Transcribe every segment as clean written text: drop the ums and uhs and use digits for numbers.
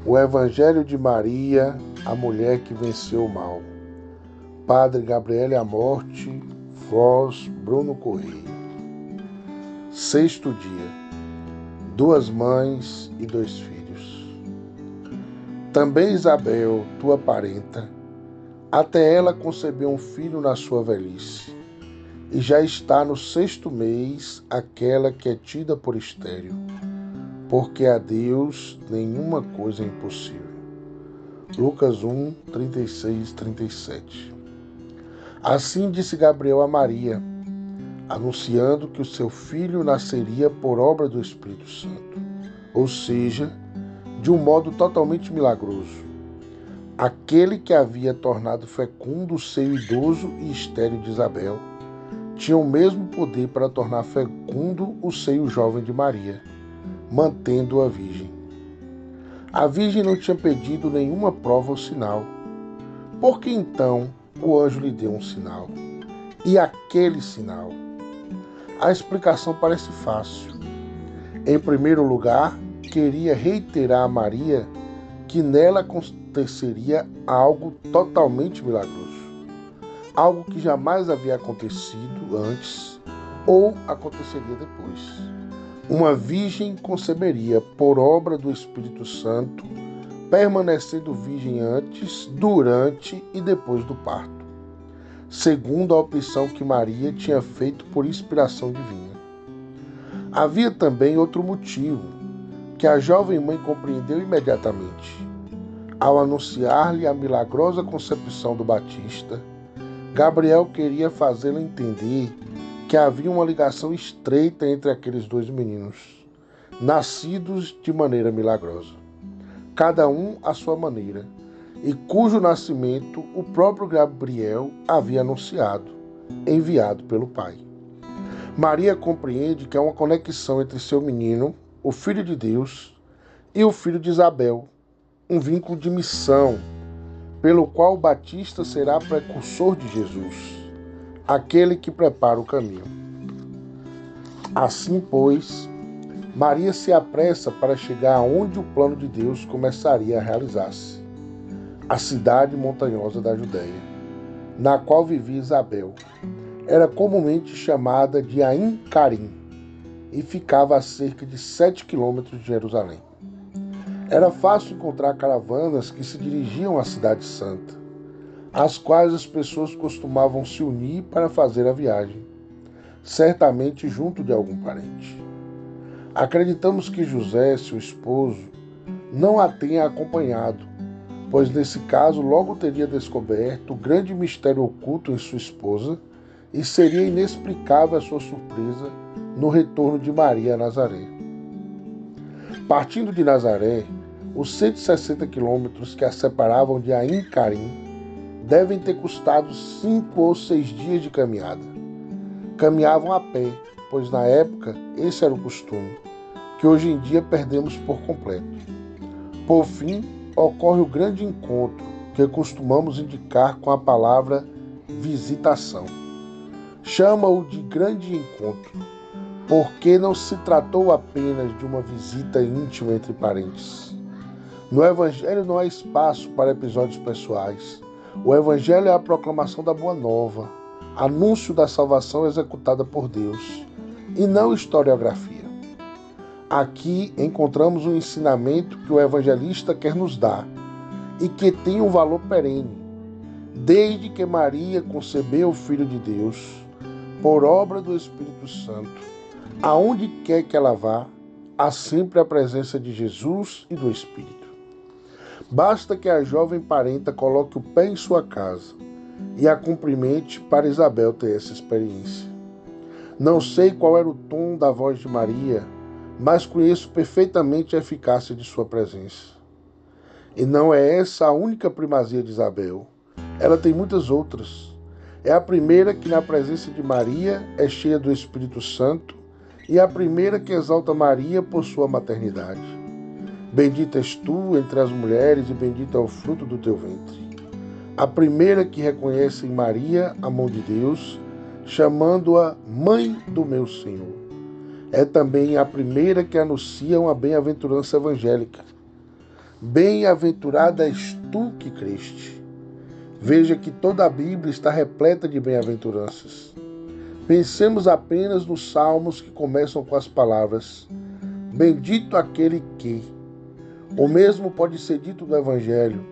O Evangelho de Maria, a mulher que venceu o mal. Padre Gabriele Amorte, voz Bruno Correia. Sexto dia. 2 mães e 2 filhos. Também Isabel, tua parenta, até ela concebeu um filho na sua velhice, e já está no 6º mês aquela que é tida por estéril, porque a Deus nenhuma coisa é impossível. Lucas 1, 36, 37. Assim disse Gabriel a Maria, anunciando que o seu filho nasceria por obra do Espírito Santo, ou seja, de um modo totalmente milagroso. Aquele que havia tornado fecundo o seio idoso e estéril de Isabel tinha o mesmo poder para tornar fecundo o seio jovem de Maria, mantendo-a virgem. A virgem não tinha pedido nenhuma prova ou sinal. Por que então o anjo lhe deu um sinal? E aquele sinal? A explicação parece fácil. Em primeiro lugar, queria reiterar a Maria que nela aconteceria algo totalmente milagroso. Algo que jamais havia acontecido antes ou aconteceria depois. Uma virgem conceberia por obra do Espírito Santo, permanecendo virgem antes, durante e depois do parto, segundo a opção que Maria tinha feito por inspiração divina. Havia também outro motivo, que a jovem mãe compreendeu imediatamente. Ao anunciar-lhe a milagrosa concepção do Batista, Gabriel queria fazê-la entender que havia uma ligação estreita entre aqueles 2 meninos, nascidos de maneira milagrosa, cada um à sua maneira, e cujo nascimento o próprio Gabriel havia anunciado, enviado pelo Pai. Maria compreende que há uma conexão entre seu menino, o Filho de Deus, e o filho de Isabel, um vínculo de missão, pelo qual o Batista será precursor de Jesus, aquele que prepara o caminho. Assim, pois, Maria se apressa para chegar aonde o plano de Deus começaria a realizar-se, a cidade montanhosa da Judéia, na qual vivia Isabel. Era comumente chamada de Ain Carim e ficava a cerca de 7 quilômetros de Jerusalém. Era fácil encontrar caravanas que se dirigiam à Cidade Santa, às quais as pessoas costumavam se unir para fazer a viagem, certamente junto de algum parente. Acreditamos que José, seu esposo, não a tenha acompanhado, pois nesse caso logo teria descoberto o grande mistério oculto em sua esposa e seria inexplicável a sua surpresa no retorno de Maria a Nazaré. Partindo de Nazaré, os 160 quilômetros que a separavam de Ain Carim devem ter custado 5 ou 6 dias de caminhada. Caminhavam a pé, pois na época esse era o costume, que hoje em dia perdemos por completo. Por fim, ocorre o grande encontro, que costumamos indicar com a palavra visitação. Chama-o de grande encontro, porque não se tratou apenas de uma visita íntima entre parentes. No Evangelho não há espaço para episódios pessoais. O Evangelho é a proclamação da Boa Nova, anúncio da salvação executada por Deus, e não historiografia. Aqui encontramos um ensinamento que o evangelista quer nos dar e que tem um valor perene. Desde que Maria concebeu o Filho de Deus, por obra do Espírito Santo, aonde quer que ela vá, há sempre a presença de Jesus e do Espírito. Basta que a jovem parenta coloque o pé em sua casa e a cumprimente para Isabel ter essa experiência. Não sei qual era o tom da voz de Maria, mas conheço perfeitamente a eficácia de sua presença. E não é essa a única primazia de Isabel. Ela tem muitas outras. É a primeira que na presença de Maria é cheia do Espírito Santo e a primeira que exalta Maria por sua maternidade. Bendita és tu entre as mulheres e bendito é o fruto do teu ventre. A primeira que reconhece em Maria a mão de Deus, chamando-a Mãe do meu Senhor. É também a primeira que anuncia uma bem-aventurança evangélica. Bem-aventurada és tu que creste. Veja que toda a Bíblia está repleta de bem-aventuranças. Pensemos apenas nos salmos que começam com as palavras bendito aquele que. O mesmo pode ser dito do Evangelho,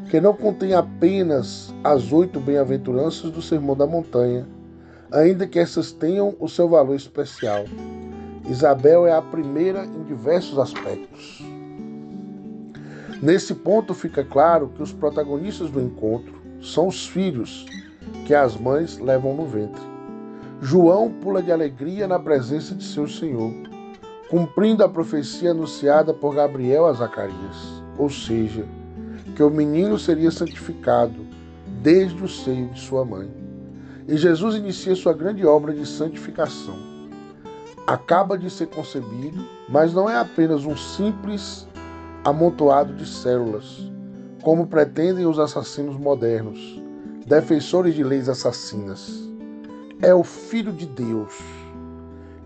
que não contém apenas as 8 bem-aventuranças do Sermão da Montanha, ainda que essas tenham o seu valor especial. Isabel é a primeira em diversos aspectos. Nesse ponto fica claro que os protagonistas do encontro são os filhos que as mães levam no ventre. João pula de alegria na presença de seu Senhor, cumprindo a profecia anunciada por Gabriel a Zacarias, ou seja, que o menino seria santificado desde o seio de sua mãe. E Jesus inicia sua grande obra de santificação. Acaba de ser concebido, mas não é apenas um simples amontoado de células, como pretendem os assassinos modernos, defensores de leis assassinas. É o Filho de Deus.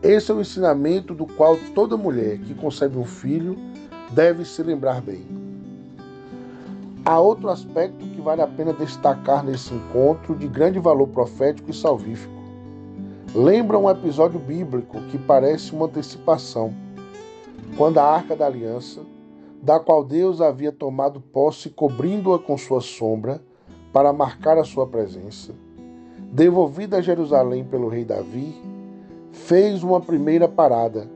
Esse é o ensinamento do qual toda mulher que concebe um filho deve se lembrar bem. Há outro aspecto que vale a pena destacar nesse encontro de grande valor profético e salvífico. Lembra um episódio bíblico que parece uma antecipação, quando a Arca da Aliança, da qual Deus havia tomado posse cobrindo-a com sua sombra para marcar a sua presença, devolvida a Jerusalém pelo rei Davi, fez uma primeira parada.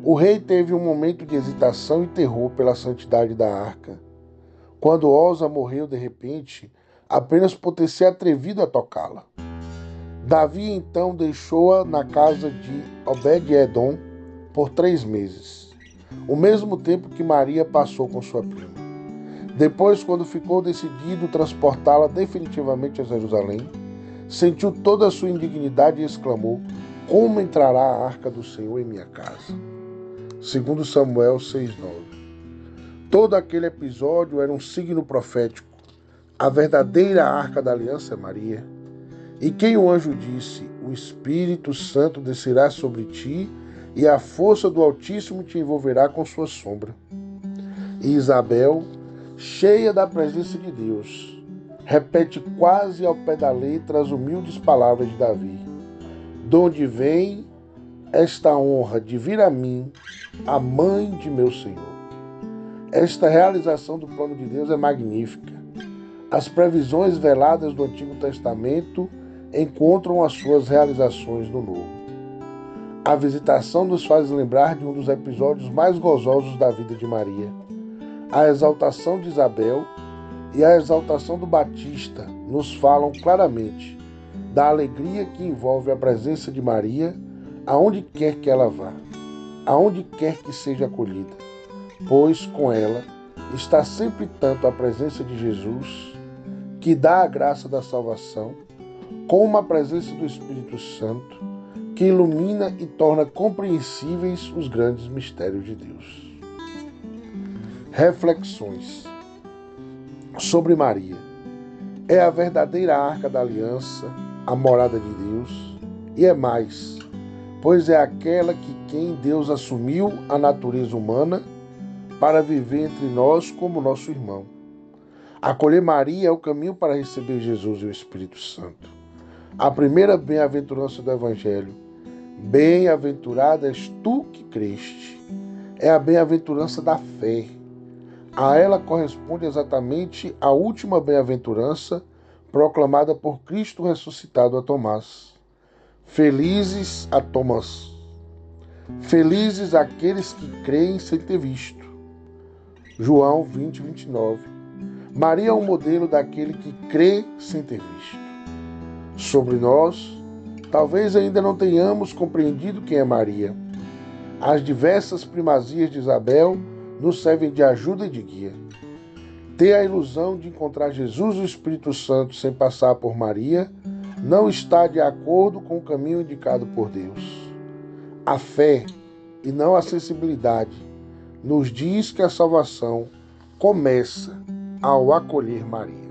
O rei teve um momento de hesitação e terror pela santidade da arca, quando Osa morreu de repente, apenas por ter se atrevido a tocá-la. Davi então deixou-a na casa de Obed-Edom por 3 meses, o mesmo tempo que Maria passou com sua prima. Depois, quando ficou decidido transportá-la definitivamente a Jerusalém, sentiu toda a sua indignidade e exclamou: como entrará a arca do Senhor em minha casa? 2 Samuel 6:9. Todo aquele episódio era um signo profético. A verdadeira arca da aliança é Maria. E quem o anjo disse: o Espírito Santo descerá sobre ti e a força do Altíssimo te envolverá com sua sombra. E Isabel, cheia da presença de Deus, repete quase ao pé da letra as humildes palavras de Davi: de onde vem esta honra de vir a mim, a mãe de meu Senhor? Esta realização do plano de Deus é magnífica. As previsões veladas do Antigo Testamento encontram as suas realizações no Novo. A visitação nos faz lembrar de um dos episódios mais gozosos da vida de Maria. A exaltação de Isabel e a exaltação do Batista nos falam claramente da alegria que envolve a presença de Maria aonde quer que ela vá, aonde quer que seja acolhida, pois com ela está sempre tanto a presença de Jesus, que dá a graça da salvação, como a presença do Espírito Santo, que ilumina e torna compreensíveis os grandes mistérios de Deus. Reflexões sobre Maria. É a verdadeira arca da aliança, a morada de Deus, e é mais, pois é aquela que quem Deus assumiu a natureza humana para viver entre nós como nosso irmão. Acolher Maria é o caminho para receber Jesus e o Espírito Santo. A primeira bem-aventurança do Evangelho: bem-aventurada és tu que creste. É a bem-aventurança da fé. A ela corresponde exatamente a última bem-aventurança proclamada por Cristo ressuscitado a Tomás. Felizes aqueles que creem sem ter visto. João 20:29. Maria é um modelo daquele que crê sem ter visto. Sobre nós, talvez ainda não tenhamos compreendido quem é Maria. As diversas primazias de Isabel nos servem de ajuda e de guia. Ter a ilusão de encontrar Jesus e o Espírito Santo sem passar por Maria não está de acordo com o caminho indicado por Deus. A fé, e não a sensibilidade, nos diz que a salvação começa ao acolher Maria.